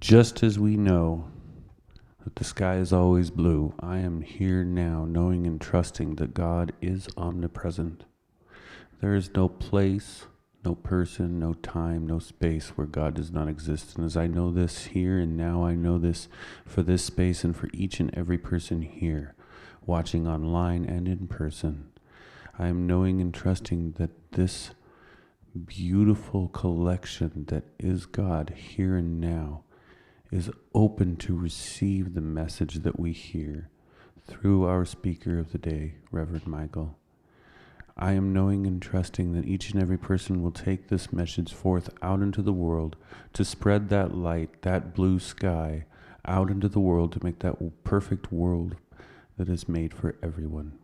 Just as we know that the sky is always blue, I am here now knowing and trusting that God is omnipresent. There is no place, no person, no time, no space where God does not exist. And as I know this here and now, I know this for this space and for each and every person here, watching online and in person. I am knowing and trusting that this beautiful collection that is God here and now is open to receive the message that we hear through our speaker of the day, Reverend Michael. I am knowing and trusting that each and every person will take this message forth out into the world to spread that light, that blue sky, out into the world to make that perfect world that is made for everyone.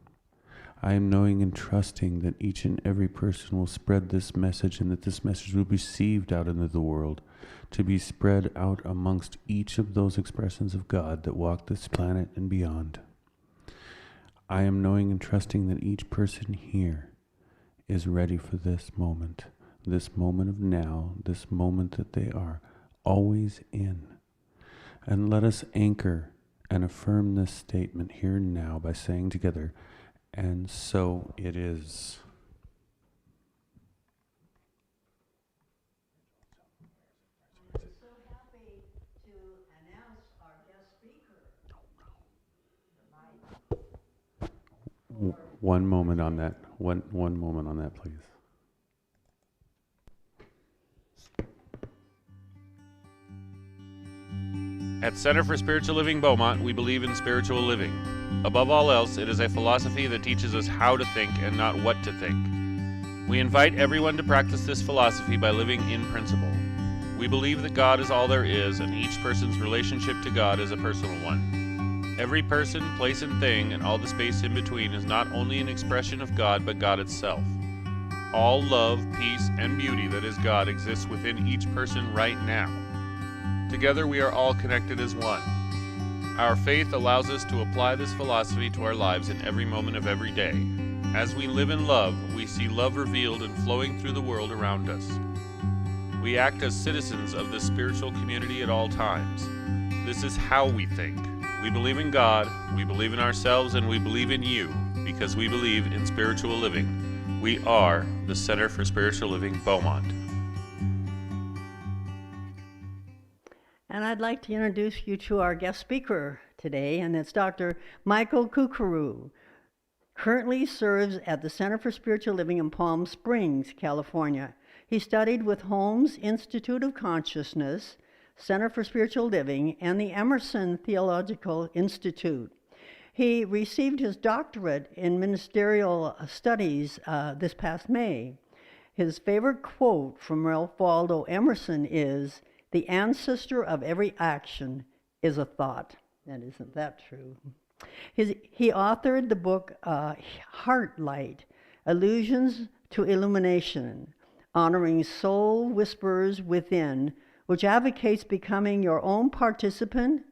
I am knowing and trusting that each and every person will spread this message and that this message will be received out into the world to be spread out amongst each of those expressions of God that walk this planet and beyond. I am knowing and trusting that each person here is ready for this moment of now, this moment that they are always in. And let us anchor and affirm this statement here and now by saying together, and so it is. We're so happy to announce our guest speaker. One moment on that. One moment on that, please. At Center for Spiritual Living Beaumont, we believe in spiritual living. Above all else, it is a philosophy that teaches us how to think and not what to think. We invite everyone to practice this philosophy by living in principle. We believe that God is all there is, and each person's relationship to God is a personal one. Every person, place, and thing, and all the space in between is not only an expression of God, but God itself. All love, peace, and beauty that is God exists within each person right now. Together we are all connected as one. Our faith allows us to apply this philosophy to our lives in every moment of every day. As we live in love, we see love revealed and flowing through the world around us. We act as citizens of this spiritual community at all times. This is how we think. We believe in God, we believe in ourselves, and we believe in you because we believe in spiritual living. We are the Center for Spiritual Living Beaumont. And I'd like to introduce you to our guest speaker today, and it's Dr. Michael Curcuru. Currently serves at the Center for Spiritual Living in Palm Springs, California. He studied with Holmes Institute of Consciousness, Center for Spiritual Living, and the Emerson Theological Institute. He received his doctorate in ministerial studies this past May. His favorite quote from Ralph Waldo Emerson is, "The ancestor of every action is a thought." And isn't that true? He authored the book Heart Light, Allusions to Illumination, honoring soul whisperers within, which advocates becoming your own participant,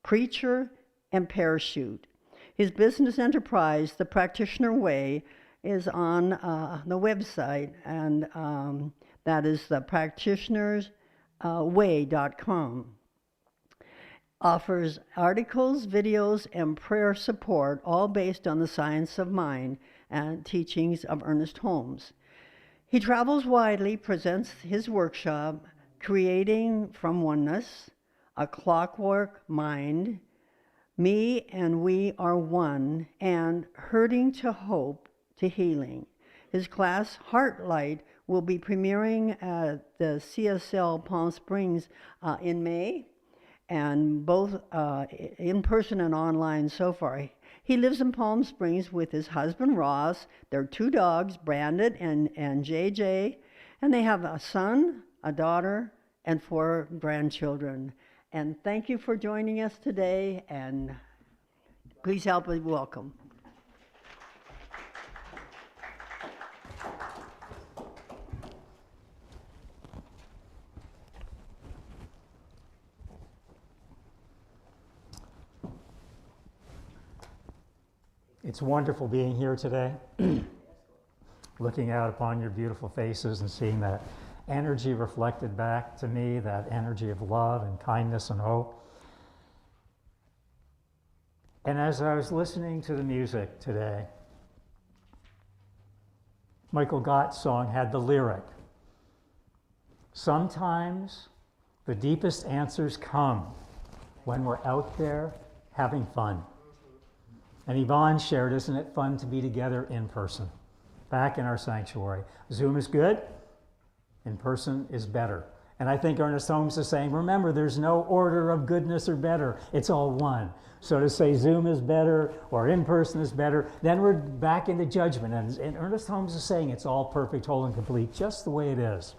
preacher, and parachute. His business enterprise, The Practitioner Way, is on the website, and that is the practitionersway.com. Offers articles, videos, and prayer support, all based on the science of mind and teachings of Ernest Holmes. He travels widely, presents his workshop, Creating from Oneness, A Clockwork Mind, Me and We Are One, and Hurting to Hope to Healing. His class, Heart Light, will be premiering at the CSL Palm Springs in May, and both in person and online so far. He lives in Palm Springs with his husband, Ross, their 2 dogs, Brandon and JJ, and they have a son, a daughter, and 4 grandchildren. And thank you for joining us today, and please help us welcome. It's wonderful being here today, looking out upon your beautiful faces and seeing that energy reflected back to me, that energy of love and kindness and hope. And as I was listening to the music today, Michael Gott's song had the lyric, "Sometimes the deepest answers come when we're out there having fun." And Yvonne shared, isn't it fun to be together in person, back in our sanctuary? Zoom is good, in person is better. And I think Ernest Holmes is saying, remember, there's no order of goodness or better, it's all one. So to say Zoom is better or in person is better, then we're back into judgment. And Ernest Holmes is saying it's all perfect, whole, and complete, just the way it is.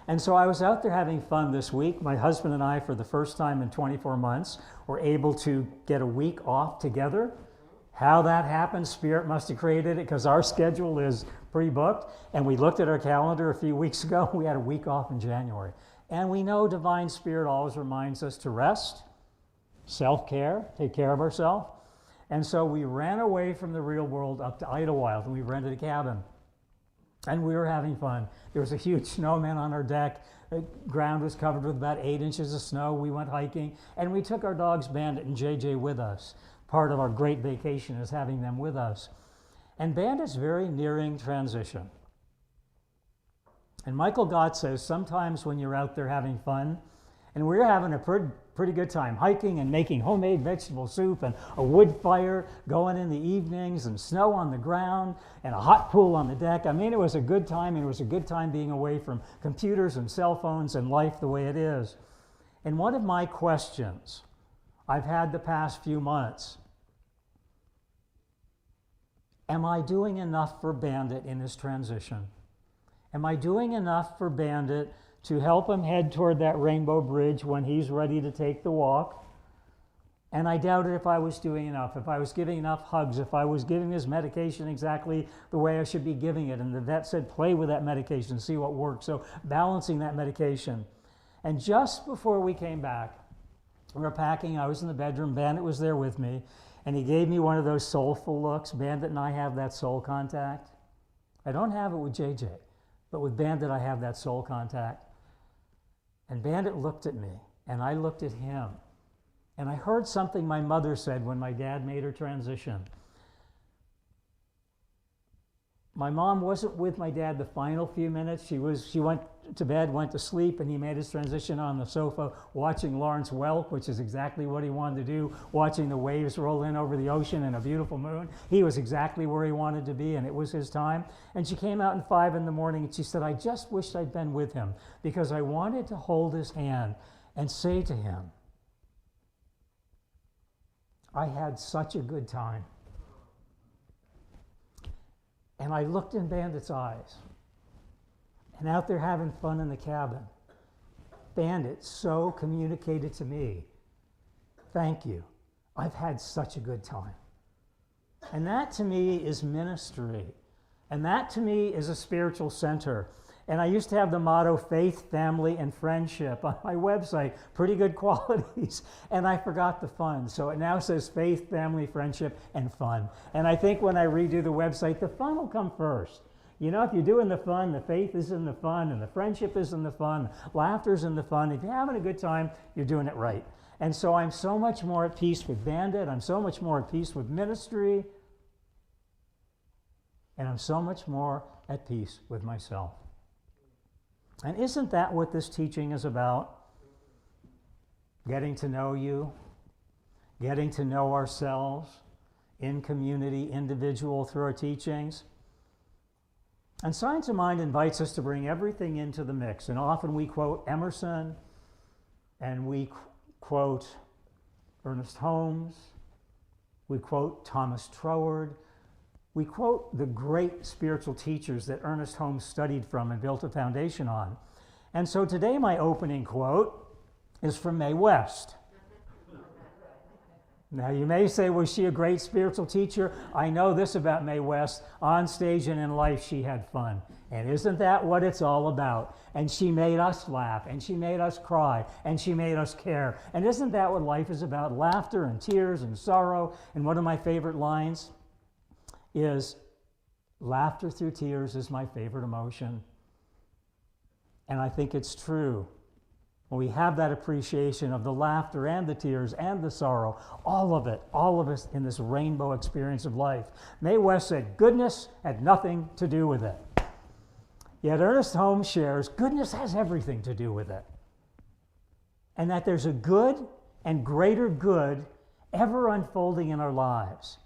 And so I was out there having fun this week. My husband and I, for the first time in 24 months, were able to get a week off together. How that happened, Spirit must have created it, because our schedule is pre-booked. And we looked at our calendar a few weeks ago. We had a week off in January. And we know Divine Spirit always reminds us to rest, self-care, take care of ourselves. And so we ran away from the real world up to Idlewild, and we rented a cabin. And we were having fun. There was a huge snowman on our deck. The ground was covered with about 8 inches of snow. We went hiking, and we took our dogs Bandit and JJ with us. Part of our great vacation is having them with us. And Bandit's very nearing transition. And Michael Gott says sometimes when you're out there having fun, and we're having a pretty good time hiking and making homemade vegetable soup and a wood fire going in the evenings and snow on the ground and a hot pool on the deck. I mean, it was a good time, and it was a good time being away from computers and cell phones and life the way it is. And one of my questions I've had the past few months, am I doing enough for Bandit in his transition? Am I doing enough for Bandit to help him head toward that rainbow bridge when he's ready to take the walk? And I doubted if I was doing enough, if I was giving enough hugs, if I was giving his medication exactly the way I should be giving it. And the vet said, play with that medication, see what works. So balancing that medication. And just before we came back, we were packing, I was in the bedroom, Bandit was there with me, and he gave me one of those soulful looks. Bandit and I have that soul contact. I don't have it with JJ, but with Bandit I have that soul contact. And Bandit looked at me, and I looked at him. And I heard something my mother said when my dad made her transition. My mom wasn't with my dad the final few minutes. She went to bed, went to sleep, and he made his transition on the sofa, watching Lawrence Welk, which is exactly what he wanted to do, watching the waves roll in over the ocean and a beautiful moon. He was exactly where he wanted to be, and it was his time. And she came out at 5 in the morning, and she said, I just wished I'd been with him, because I wanted to hold his hand and say to him, I had such a good time. And I looked in Bandit's eyes, and out there having fun in the cabin, Bandit so communicated to me, thank you, I've had such a good time. And that to me is ministry. And that to me is a spiritual center. And I used to have the motto, faith, family, and friendship on my website, pretty good qualities, and I forgot the fun. So it now says faith, family, friendship, and fun. And I think when I redo the website, the fun will come first. You know, if you're doing the fun, the faith is in the fun, and the friendship is in the fun, laughter's in the fun. If you're having a good time, you're doing it right. And so I'm so much more at peace with Bandit, I'm so much more at peace with ministry, and I'm so much more at peace with myself. And isn't that what this teaching is about? Getting to know you, getting to know ourselves in community, individual, through our teachings. And Science of Mind invites us to bring everything into the mix. And often we quote Emerson, and we quote Ernest Holmes, we quote Thomas Troward, we quote the great spiritual teachers that Ernest Holmes studied from and built a foundation on. And so today my opening quote is from Mae West. Now you may say, was she a great spiritual teacher? I know this about Mae West. On stage and in life she had fun. And isn't that what it's all about? And she made us laugh, and she made us cry, and she made us care. And isn't that what life is about? Laughter and tears and sorrow. And one of my favorite lines is, laughter through tears is my favorite emotion. And I think it's true. When we have that appreciation of the laughter and the tears and the sorrow, all of us in this rainbow experience of life. Mae West said, goodness had nothing to do with it. Yet Ernest Holmes shares, goodness has everything to do with it. And that there's a good and greater good ever unfolding in our lives.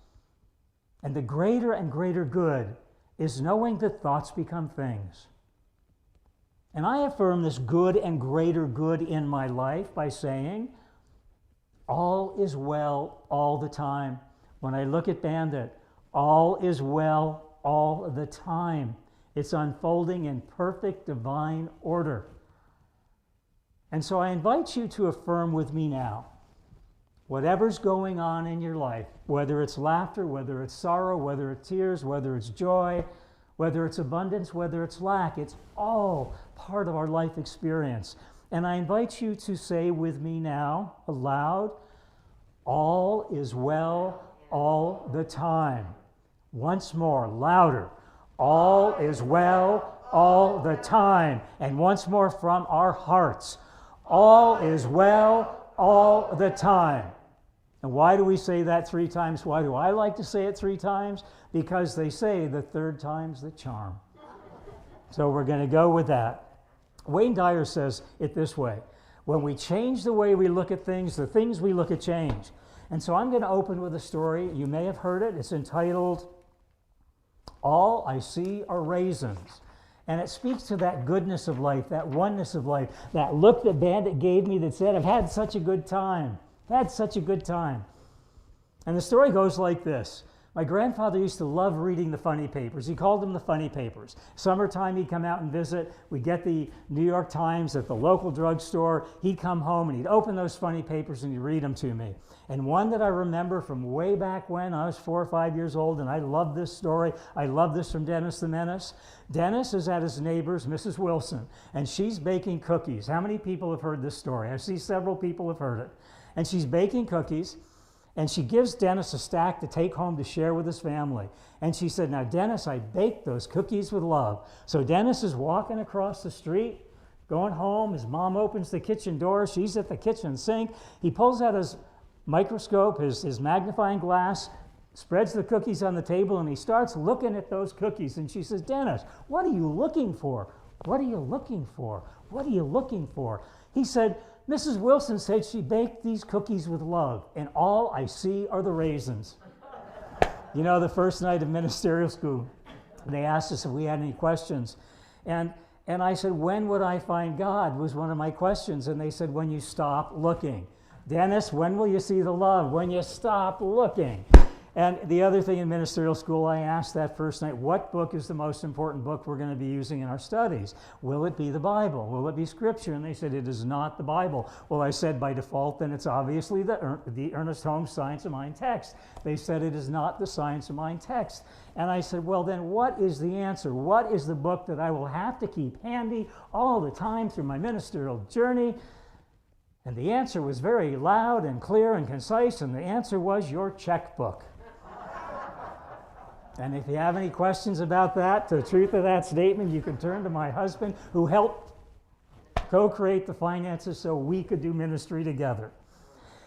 And the greater and greater good is knowing that thoughts become things. And I affirm this good and greater good in my life by saying, all is well all the time. When I look at Bandit, all is well all the time. It's unfolding in perfect divine order. And so I invite you to affirm with me now, whatever's going on in your life, whether it's laughter, whether it's sorrow, whether it's tears, whether it's joy, whether it's abundance, whether it's lack, it's all part of our life experience. And I invite you to say with me now, aloud, all is well all the time. Once more, louder, all is well all the time. And once more from our hearts, all is well all the time. And why do we say that 3 times? Why do I like to say it 3 times? Because they say the 3rd time's the charm. So we're going to go with that. Wayne Dyer says it this way: when we change the way we look at things, the things we look at change. And so I'm going to open with a story. You may have heard it. It's entitled, All I See Are Raisins. And it speaks to that goodness of life, that oneness of life, that look that Bandit gave me that said, I've had such a good time. Had such a good time. And the story goes like this. My grandfather used to love reading the funny papers. He called them the funny papers. Summertime, he'd come out and visit. We'd get the New York Times at the local drugstore. He'd come home and he'd open those funny papers and he'd read them to me. And one that I remember from way back when I was 4 or 5 years old, and I love this story. I love this from Dennis the Menace. Dennis is at his neighbor's, Mrs. Wilson, and she's baking cookies. How many people have heard this story? I see several people have heard it. And she's baking cookies, and she gives Dennis a stack to take home to share with his family. And she said, now, Dennis, I baked those cookies with love. So Dennis is walking across the street, going home. His mom opens the kitchen door. She's at the kitchen sink. He pulls out his microscope, his magnifying glass, spreads the cookies on the table, and he starts looking at those cookies. And she says, Dennis, what are you looking for? What are you looking for? What are you looking for? He said, Mrs. Wilson said she baked these cookies with love, and all I see are the raisins. You know, the first night of ministerial school, they asked us if we had any questions. And I said, when would I find God was one of my questions. And they said, when you stop looking. Dennis, when will you see the love? When you stop looking. And the other thing in ministerial school, I asked that first night, what book is the most important book we're going to be using in our studies? Will it be the Bible? Will it be Scripture? And they said, it is not the Bible. Well, I said, by default, then it's obviously the Ernest Holmes Science of Mind text. They said, it is not the Science of Mind text. And I said, well, then what is the answer? What is the book that I will have to keep handy all the time through my ministerial journey? And the answer was very loud and clear and concise, and the answer was your checkbook. And if you have any questions about that, the truth of that statement, you can turn to my husband, who helped co-create the finances so we could do ministry together.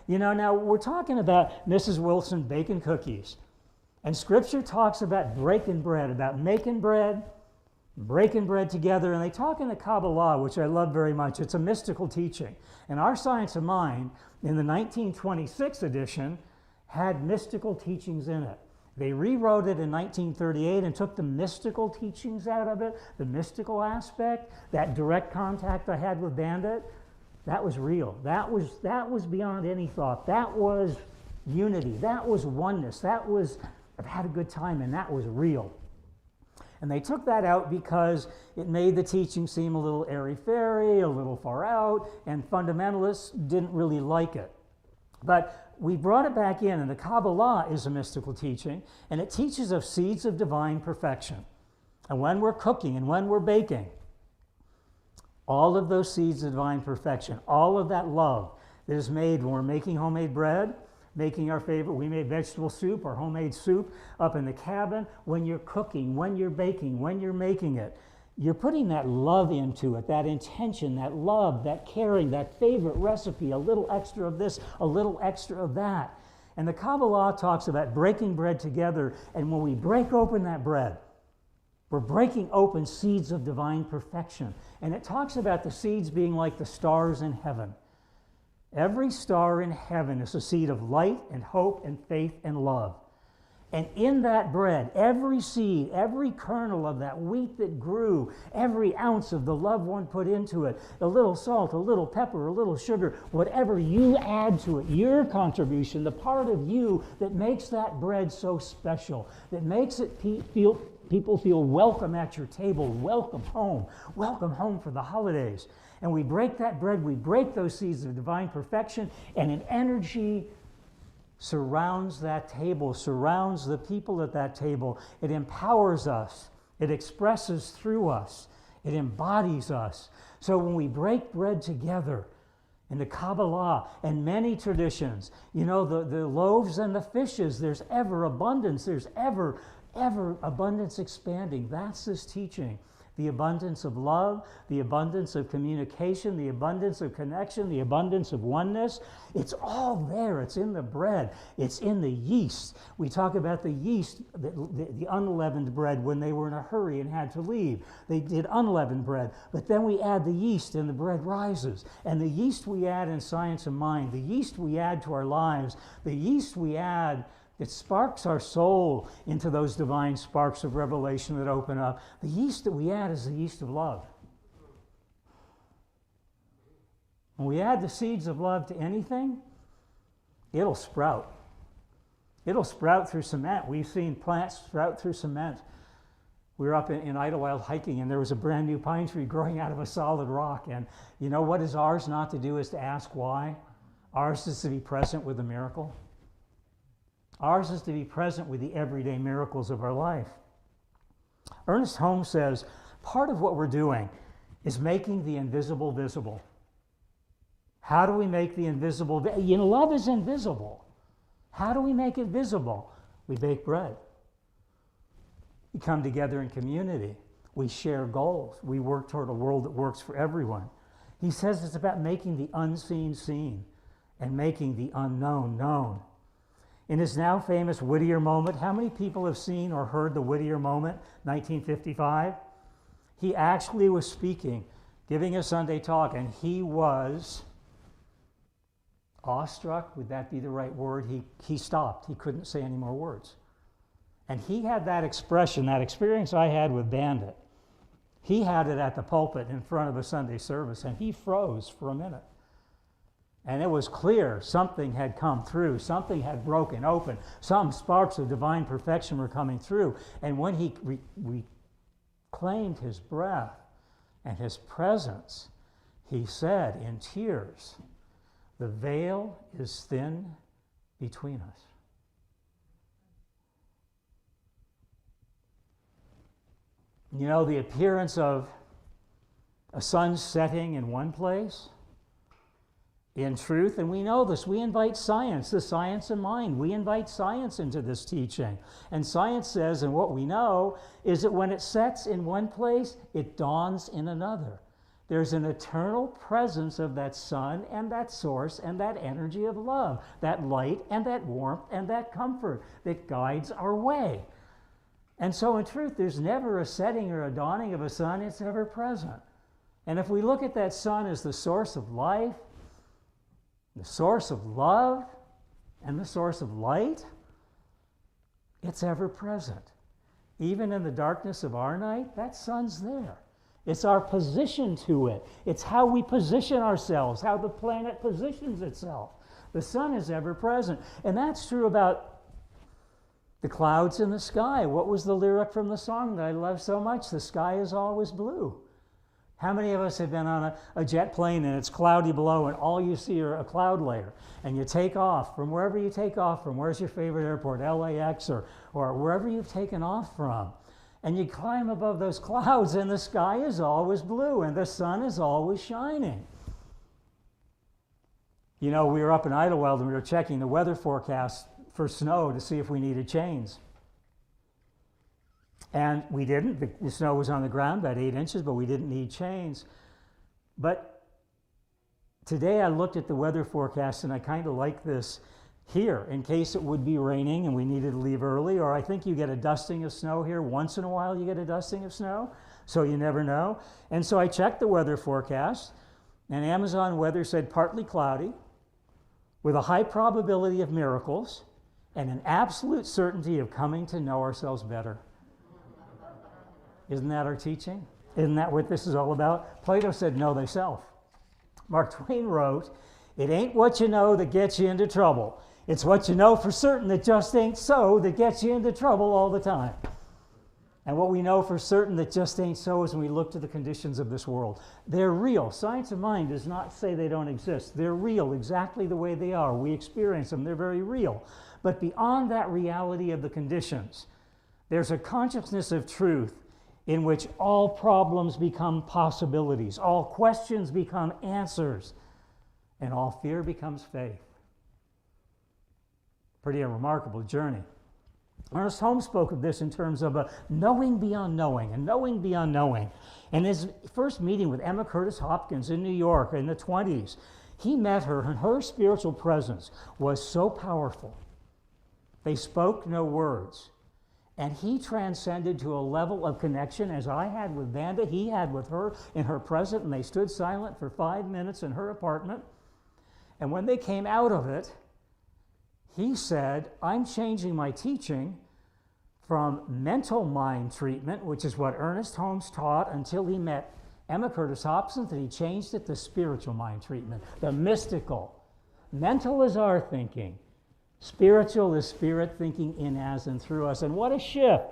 You know, now we're talking about Mrs. Wilson baking cookies. And Scripture talks about breaking bread, about making bread, breaking bread together. And they talk in the Kabbalah, which I love very much. It's a mystical teaching. And our Science of Mind, in the 1926 edition, had mystical teachings in it. They rewrote it in 1938 and took the mystical teachings out of it, the mystical aspect, that direct contact I had with Bandit. That was real. That was beyond any thought. That was unity. That was oneness. That was, I've had a good time, and that was real. And they took that out because it made the teaching seem a little airy-fairy, a little far out, and fundamentalists didn't really like it. But we brought it back in, and the Kabbalah is a mystical teaching, and it teaches of seeds of divine perfection. And when we're cooking and when we're baking, all of those seeds of divine perfection, all of that love that is made when we're making homemade bread, making our favorite, we made vegetable soup or homemade soup up in the cabin, when you're cooking, when you're baking, when you're making it, you're putting that love into it, that intention, that love, that caring, that favorite recipe, a little extra of this, a little extra of that. And the Kabbalah talks about breaking bread together, and when we break open that bread, we're breaking open seeds of divine perfection. And it talks about the seeds being like the stars in heaven. Every star in heaven is a seed of light and hope and faith and love. And in that bread, every seed, every kernel of that wheat that grew, every ounce of the love one put into it, a little salt, a little pepper, a little sugar, whatever you add to it, your contribution, the part of you that makes that bread so special, that makes it people feel welcome at your table, welcome home for the holidays. And we break that bread, we break those seeds of divine perfection, and an energy surrounds that table, surrounds the people at that table. It empowers us. It expresses through us. It embodies us. So when we break bread together in the Kabbalah and many traditions, you know, the loaves and the fishes, there's ever abundance. There's ever abundance expanding. That's this teaching. The abundance of love, the abundance of communication, the abundance of connection, the abundance of oneness. It's all there. It's in the bread. It's in the yeast. We talk about the yeast, the unleavened bread when they were in a hurry and had to leave. They did unleavened bread. But then we add the yeast and the bread rises. And the yeast we add in science of mind, the yeast we add to our lives, the yeast we add it sparks our soul into those divine sparks of revelation that open up. The yeast that we add is the yeast of love. When we add the seeds of love to anything, it'll sprout. It'll sprout through cement. We've seen plants sprout through cement. We were up in Idlewild hiking, and there was a brand new pine tree growing out of a solid rock. And you know what is ours not to do is to ask why. Ours is to be present with the miracle. Ours is to be present with the everyday miracles of our life. Ernest Holmes says, part of what we're doing is making the invisible visible. How do we make the invisible? You know, love is invisible. How do we make it visible? We bake bread. We come together in community. We share goals. We work toward a world that works for everyone. He says it's about making the unseen seen and making the unknown known. In his now famous Whittier moment, how many people have seen or heard the Whittier moment, 1955? He actually was speaking, giving a Sunday talk, and he was awestruck. Would that be the right word? He stopped. He couldn't say any more words. And he had that expression, that experience I had with Bandit. He had it at the pulpit in front of a Sunday service, and he froze for a minute. And it was clear something had come through, something had broken open, some sparks of divine perfection were coming through. And when he reclaimed his breath and his presence, he said in tears, "The veil is thin between us." You know, the appearance of a sun setting in one place, in truth, and we know this, we invite science, the science of mind. We invite science into this teaching. And science says, and what we know, is that when it sets in one place, it dawns in another. There's an eternal presence of that sun and that source and that energy of love, that light and that warmth and that comfort that guides our way. And so in truth, there's never a setting or a dawning of a sun, it's ever present. And if we look at that sun as the source of life, the source of love, and the source of light, it's ever present. Even in the darkness of our night, that sun's there. It's our position to it. It's how we position ourselves, how the planet positions itself. The sun is ever present. And that's true about the clouds in the sky. What was the lyric from the song that I love so much? The sky is always blue. How many of us have been on a jet plane and it's cloudy below and all you see are a cloud layer, and you take off from wherever you take off from, where's your favorite airport, LAX or wherever you've taken off from, and you climb above those clouds and the sky is always blue and the sun is always shining. You know, we were up in Idlewild and we were checking the weather forecast for snow to see if we needed chains. And we didn't. The snow was on the ground, about 8 inches, but we didn't need chains. But today I looked at the weather forecast, and I kind of like this here, in case it would be raining and we needed to leave early, or I think you get a dusting of snow here. Once in a while you get a dusting of snow, so you never know. And so I checked the weather forecast, and Amazon Weather said partly cloudy, with a high probability of miracles, and an absolute certainty of coming to know ourselves better. Isn't that our teaching? Isn't that what this is all about? Plato said, know thyself. Mark Twain wrote, it ain't what you know that gets you into trouble. It's what you know for certain that just ain't so that gets you into trouble all the time. And what we know for certain that just ain't so is when we look to the conditions of this world. They're real. Science of mind does not say they don't exist. They're real exactly the way they are. We experience them. They're very real. But beyond that reality of the conditions, there's a consciousness of truth in which all problems become possibilities, all questions become answers, and all fear becomes faith. Pretty a remarkable journey. Ernest Holmes spoke of this in terms of a knowing beyond knowing, and knowing beyond knowing. And his first meeting with Emma Curtis Hopkins in New York in the 20s, he met her, and her spiritual presence was so powerful. They spoke no words. And he transcended to a level of connection, as I had with Vanda, he had with her in her presence, and they stood silent for 5 minutes in her apartment. And when they came out of it, he said, I'm changing my teaching from mental mind treatment, which is what Ernest Holmes taught until he met Emma Curtis Hopkins, and he changed it to spiritual mind treatment, the mystical. Mental is our thinking. Spiritual is spirit thinking in, as, and through us. And what a shift.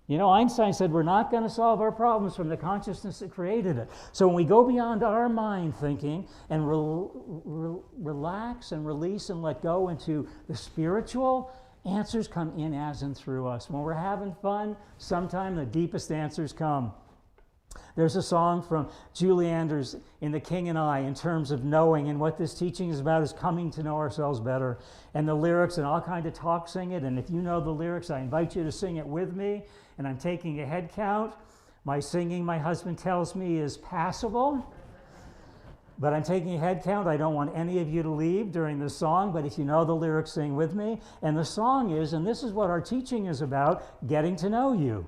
You know, Einstein said we're not going to solve our problems from the consciousness that created it. So when we go beyond our mind thinking and relax and release and let go into the spiritual, answers come in, as, and through us. When we're having fun, sometime the deepest answers come. There's a song from Julie Anders in The King and I in terms of knowing, and what this teaching is about is coming to know ourselves better. And the lyrics, and I'll kind of talk sing it, and if you know the lyrics, I invite you to sing it with me. And I'm taking a head count. My singing, my husband tells me, is passable. But I'm taking a head count. I don't want any of you to leave during this song, but if you know the lyrics, sing with me. And the song is, and this is what our teaching is about, getting to know you.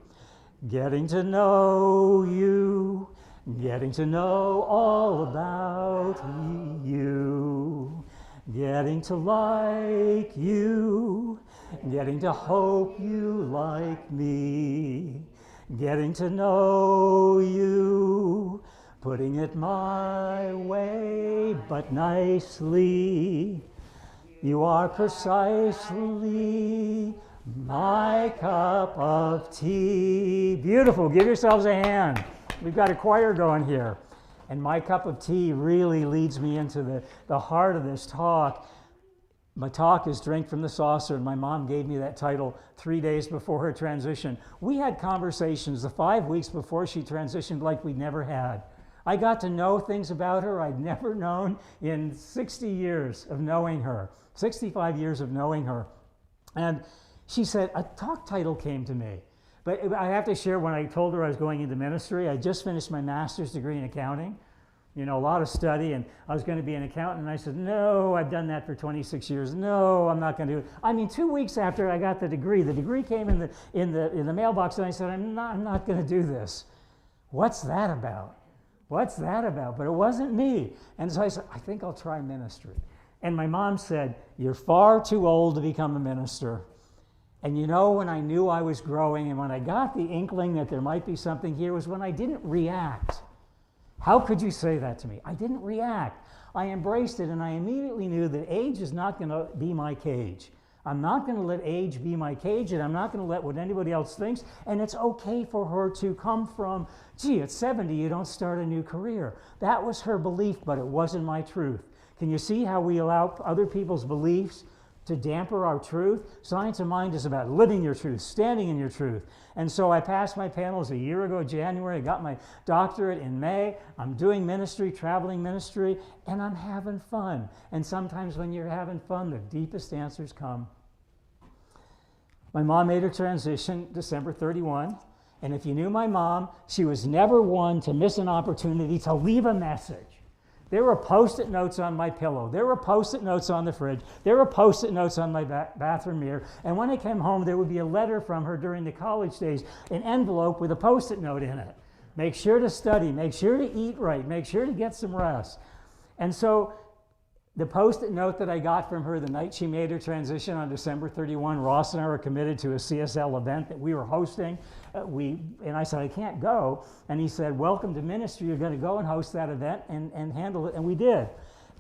Getting to know you, getting to know all about you, getting to like you, getting to hope you like me, getting to know you, putting it my way but nicely. You are precisely my cup of tea. Beautiful. Give yourselves a hand. We've got a choir going here. And my cup of tea really leads me into the heart of this talk. My talk is Drink from the Saucer, and my mom gave me that title 3 days before her transition. We had conversations the 5 weeks before she transitioned like we'd never had. I got to know things about her I'd never known in 60 years of knowing her, 65 years of knowing her. And she said, a talk title came to me. But I have to share, when I told her I was going into ministry, I just finished my master's degree in accounting. You know, a lot of study, and I was going to be an accountant. And I said, no, I've done that for 26 years. No, I'm not going to do it. I mean, 2 weeks after I got the degree came in the mailbox, and I said, I'm not going to do this. What's that about? What's that about? But it wasn't me. And so I said, I think I'll try ministry. And my mom said, you're far too old to become a minister. And you know, when I knew I was growing and when I got the inkling that there might be something here was when I didn't react. How could you say that to me? I didn't react. I embraced it, and I immediately knew that age is not going to be my cage. I'm not going to let age be my cage, and I'm not going to let what anybody else thinks. And it's okay for her to come from, gee, at 70 you don't start a new career. That was her belief, but it wasn't my truth. Can you see how we allow other people's beliefs to damper our truth? Science of mind is about living your truth, standing in your truth. And so I passed my panels a year ago, January. I got my doctorate in May. I'm doing ministry, traveling ministry, and I'm having fun. And sometimes when you're having fun, the deepest answers come. My mom made her transition December 31. And if you knew my mom, she was never one to miss an opportunity to leave a message. There were Post-it notes on my pillow. There were Post-it notes on the fridge. There were Post-it notes on my bathroom mirror. And when I came home, there would be a letter from her during the college days, an envelope with a Post-it note in it. Make sure to study. Make sure to eat right. Make sure to get some rest. And so the Post-it note that I got from her the night she made her transition on December 31, Ross and I were committed to a CSL event that we were hosting. And I said, I can't go. And he said, welcome to ministry. You're going to go and host that event and handle it. And we did.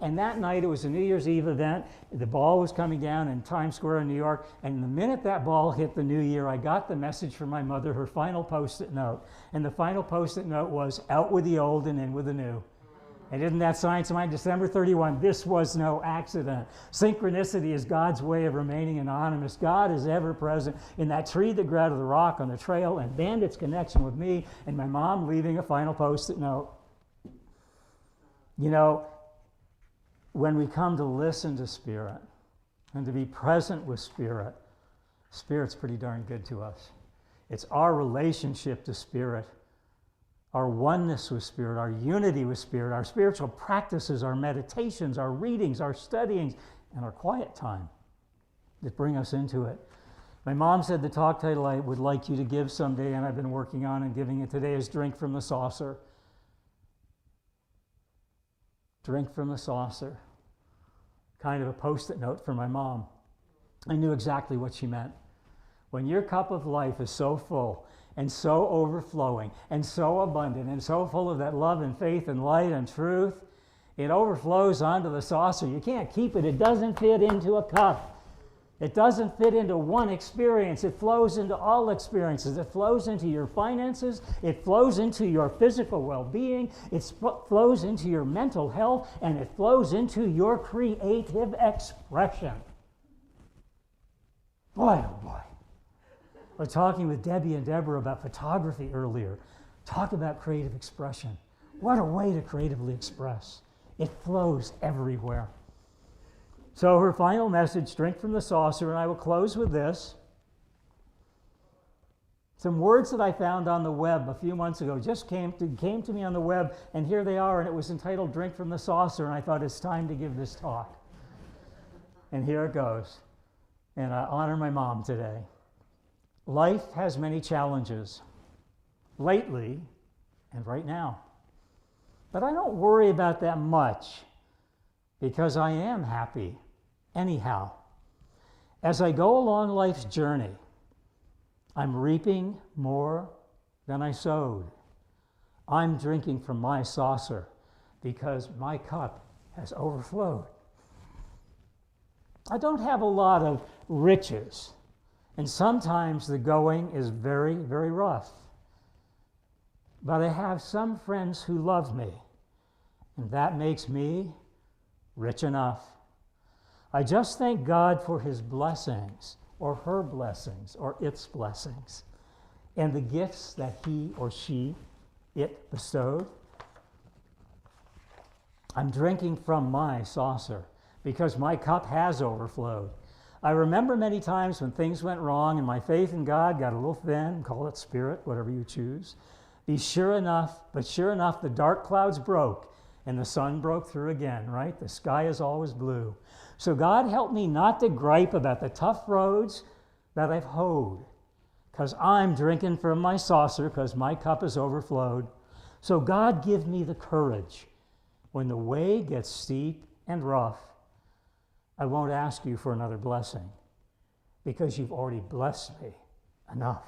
And that night, it was a New Year's Eve event. The ball was coming down in Times Square in New York. And the minute that ball hit the new year, I got the message from my mother, her final Post-it note. And the final Post-it note was, out with the old and in with the new. And isn't that science of mine? December 31, this was no accident. Synchronicity is God's way of remaining anonymous. God is ever present in that tree that grew out of the rock on the trail, and Bandit's connection with me, and my mom leaving a final Post-it note. You know, when we come to listen to Spirit and to be present with Spirit, Spirit's pretty darn good to us. It's our relationship to Spirit, our oneness with Spirit, our unity with Spirit, our spiritual practices, our meditations, our readings, our studyings, and our quiet time that bring us into it. My mom said the talk title I would like you to give someday, and I've been working on and giving it today, is Drink from the Saucer. Drink from the saucer. Kind of a Post-it note for my mom. I knew exactly what she meant. When your cup of life is so full and so overflowing and so abundant and so full of that love and faith and light and truth, it overflows onto the saucer. You can't keep it. It doesn't fit into a cup. It doesn't fit into one experience. It flows into all experiences. It flows into your finances. It flows into your physical well-being. It flows into your mental health, and it flows into your creative expression. Boy, oh boy. I was talking with Debbie and Deborah about photography earlier. Talk about creative expression. What a way to creatively express. It flows everywhere. So her final message, drink from the saucer, and I will close with this. Some words that I found on the web a few months ago just came to me on the web, and here they are, and it was entitled Drink from the Saucer, and I thought it's time to give this talk. And here it goes. And I honor my mom today. Life has many challenges, lately and right now. But I don't worry about that much, because I am happy anyhow. As I go along life's journey, I'm reaping more than I sowed. I'm drinking from my saucer because my cup has overflowed. I don't have a lot of riches, and sometimes the going is very, very rough. But I have some friends who love me, and that makes me rich enough. I just thank God for his blessings, or her blessings, or its blessings, and the gifts that he or she, it bestowed. I'm drinking from my saucer because my cup has overflowed. I remember many times when things went wrong and my faith in God got a little thin, call it spirit, whatever you choose. But sure enough, the dark clouds broke and the sun broke through again, right? The sky is always blue. So God help me not to gripe about the tough roads that I've hoed, because I'm drinking from my saucer because my cup is overflowed. So God give me the courage when the way gets steep and rough. I won't ask you for another blessing because you've already blessed me enough.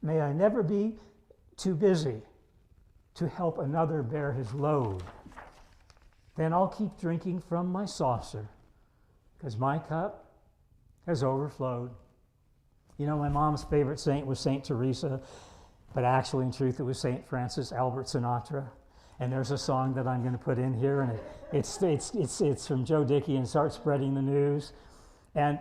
May I never be too busy to help another bear his load. Then I'll keep drinking from my saucer because my cup has overflowed. You know, my mom's favorite saint was Saint Teresa, but actually, in truth, it was Saint Francis Albert Sinatra. And there's a song that I'm going to put in here, and it's from Joe Dickey, and Start Spreading the News. And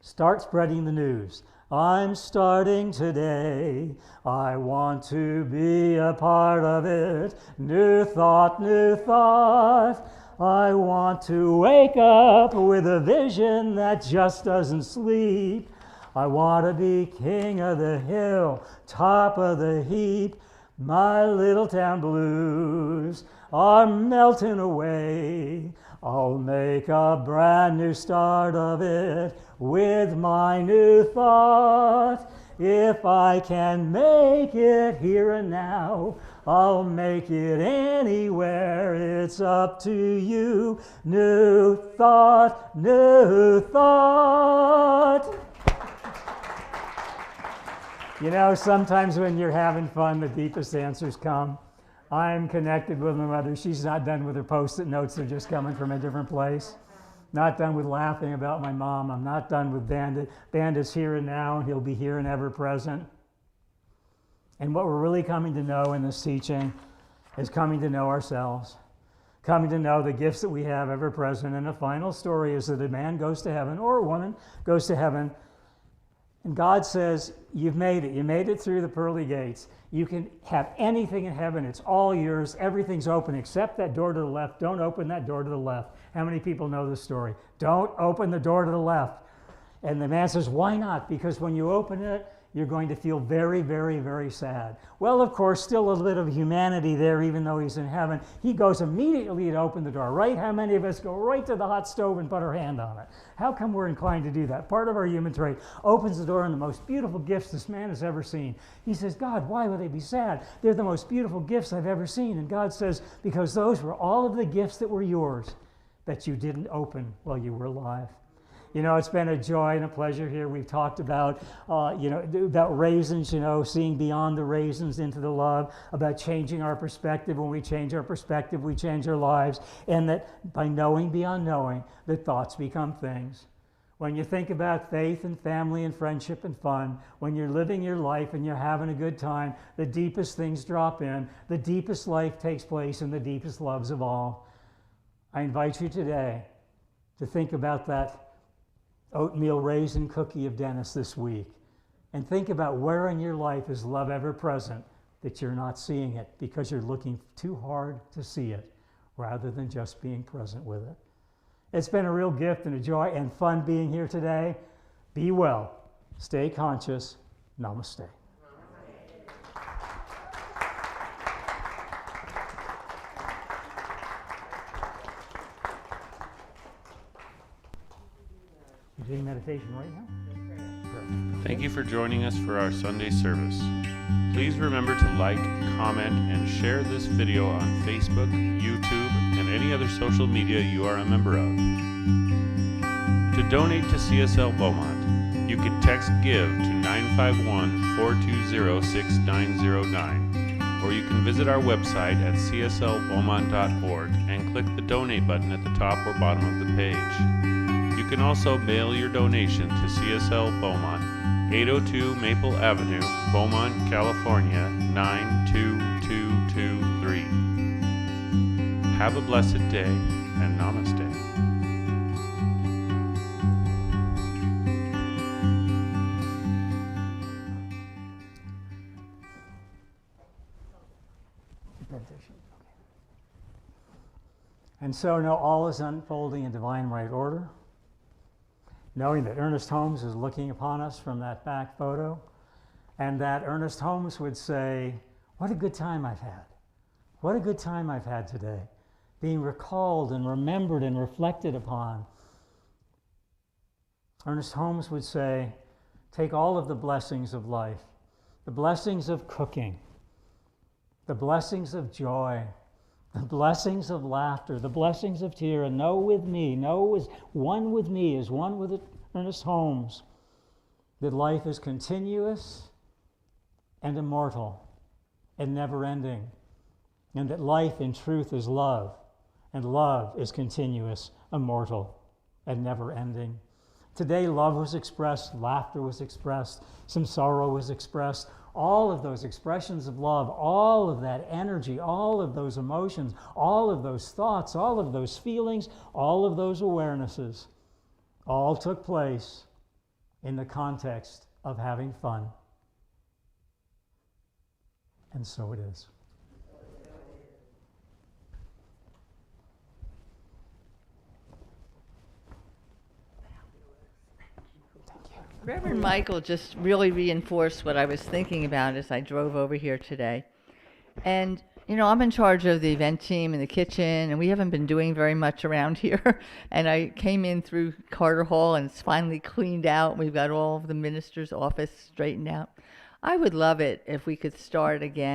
start spreading the news. I'm starting today. I want to be a part of it. New thought, new thought. I want to wake up with a vision that just doesn't sleep. I want to be king of the hill, top of the heap. My little town blues are melting away. I'll make a brand new start of it with my new thought. If I can make it here and now, I'll make it anywhere. It's up to you. New thought, new thought. You know, sometimes when you're having fun, the deepest answers come. I'm connected with my mother. She's not done with her Post-it notes. They're just coming from a different place. Not done with laughing about my mom. I'm not done with Bandit. Bandit's here and now, and he'll be here and ever present. And what we're really coming to know in this teaching is coming to know ourselves, coming to know the gifts that we have ever present. And the final story is that a man goes to heaven, or a woman goes to heaven, and God says, you've made it. You made it through the pearly gates. You can have anything in heaven. It's all yours. Everything's open except that door to the left. Don't open that door to the left. How many people know this story? Don't open the door to the left. And the man says, why not? Because when you open it, you're going to feel very, very, very sad. Well, of course, still a little bit of humanity there, even though he's in heaven. He goes immediately to open the door, right? How many of us go right to the hot stove and put our hand on it? How come we're inclined to do that? Part of our human trait. Opens the door, and the most beautiful gifts this man has ever seen. He says, God, why would they be sad? They're the most beautiful gifts I've ever seen. And God says, because those were all of the gifts that were yours that you didn't open while you were alive. You know, it's been a joy and a pleasure here. We've talked about, about raisins, seeing beyond the raisins into the love, about changing our perspective. When we change our perspective, we change our lives. And that by knowing beyond knowing, that thoughts become things. When you think about faith and family and friendship and fun, when you're living your life and you're having a good time, the deepest things drop in, the deepest life takes place, and the deepest loves of all. I invite you today to think about that oatmeal raisin cookie of Dennis this week, and think about where in your life is love ever present that you're not seeing it because you're looking too hard to see it rather than just being present with it. It's been a real gift and a joy and fun being here today. Be well, stay conscious. Namaste. You're doing meditation right now? Thank you for joining us for our Sunday service. Please remember to like, comment, and share this video on Facebook, YouTube, and any other social media you are a member of. To donate to CSL Beaumont, you can text GIVE to 951-420-6909, or you can visit our website at cslbeaumont.org and click the donate button at the top or bottom of the page. You can also mail your donation to CSL Beaumont, 802 Maple Avenue, Beaumont, California, 92223. Have a blessed day, and namaste. And so now all is unfolding in divine right order. Knowing that Ernest Holmes is looking upon us from that back photo, and that Ernest Holmes would say, what a good time I've had. What a good time I've had today, being recalled and remembered and reflected upon. Ernest Holmes would say, take all of the blessings of life, the blessings of cooking, the blessings of joy, the blessings of laughter, the blessings of tear, and know with me, know as one with me, as one with Ernest Holmes, that life is continuous and immortal and never-ending, and that life in truth is love, and love is continuous, immortal, and never-ending. Today, love was expressed, laughter was expressed, some sorrow was expressed. All of those expressions of love, all of that energy, all of those emotions, all of those thoughts, all of those feelings, all of those awarenesses, all took place in the context of having fun. And so it is. Thank you. Reverend Michael just really reinforced what I was thinking about as I drove over here today. And, you know, I'm in charge of the event team in the kitchen, and we haven't been doing very much around here. And I came in through Carter Hall, and it's finally cleaned out. We've got all of the minister's office straightened out. I would love it if we could start again.